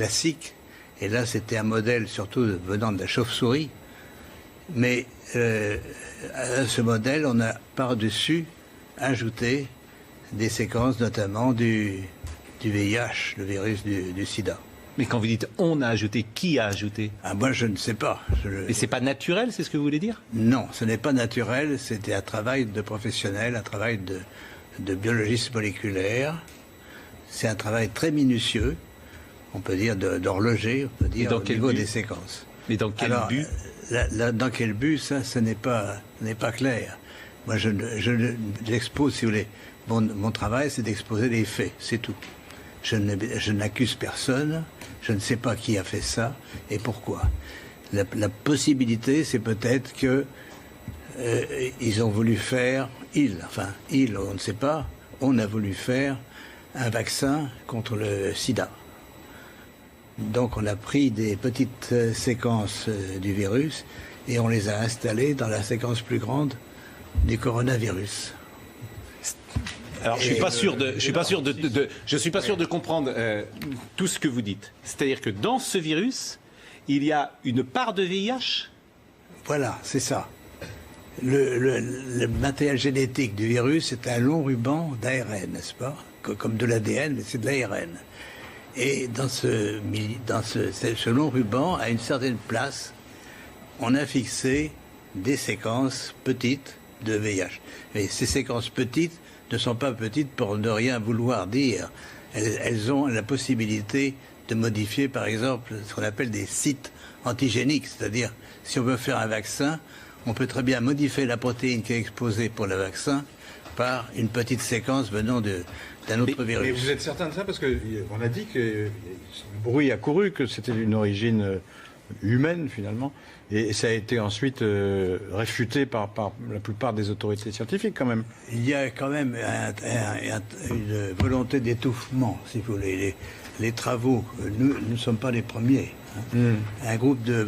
classique. Et là, c'était un modèle surtout venant de la chauve-souris. Mais à ce modèle, on a par-dessus ajouté des séquences, notamment du VIH, le virus du sida. Mais quand vous dites « on a ajouté », qui a ajouté? Ah, moi, je ne sais pas. Et c'est pas naturel, c'est ce que vous voulez dire? Non, ce n'est pas naturel. C'était un travail de professionnel, un travail de biologiste moléculaire. C'est un travail très minutieux, on peut dire d'horloger, on peut dire au niveau des séquences. Mais dans quel but? Dans quel but, ça n'est pas clair. Moi, je l'expose, si vous voulez. Mon travail, c'est d'exposer les faits, c'est tout. Je n'accuse personne, je ne sais pas qui a fait ça et pourquoi. La possibilité, c'est peut-être que ils ont voulu faire, on ne sait pas, on a voulu faire un vaccin contre le sida. Donc on a pris des petites séquences du virus et on les a installées dans la séquence plus grande du coronavirus. Alors je suis pas sûr de comprendre tout ce que vous dites. C'est-à-dire que dans ce virus, il y a une part de VIH? Voilà, c'est ça. Le matériel génétique du virus est un long ruban d'ARN, n'est-ce pas? Comme de l'ADN, mais c'est de l'ARN. Et dans ce long ruban, à une certaine place, on a fixé des séquences petites de VIH. Mais ces séquences petites ne sont pas petites pour ne rien vouloir dire. Elles ont la possibilité de modifier, par exemple, ce qu'on appelle des sites antigéniques. C'est-à-dire, si on veut faire un vaccin, on peut très bien modifier la protéine qui est exposée pour le vaccin par une petite séquence venant d'un autre virus. Mais vous êtes certain de ça? Parce qu'on a dit que le bruit a couru, que c'était d'une origine humaine, finalement. Et ça a été ensuite réfuté par la plupart des autorités scientifiques, quand même. Il y a quand même une volonté d'étouffement, si vous voulez. Les travaux, nous ne sommes pas les premiers. Hein. Un groupe de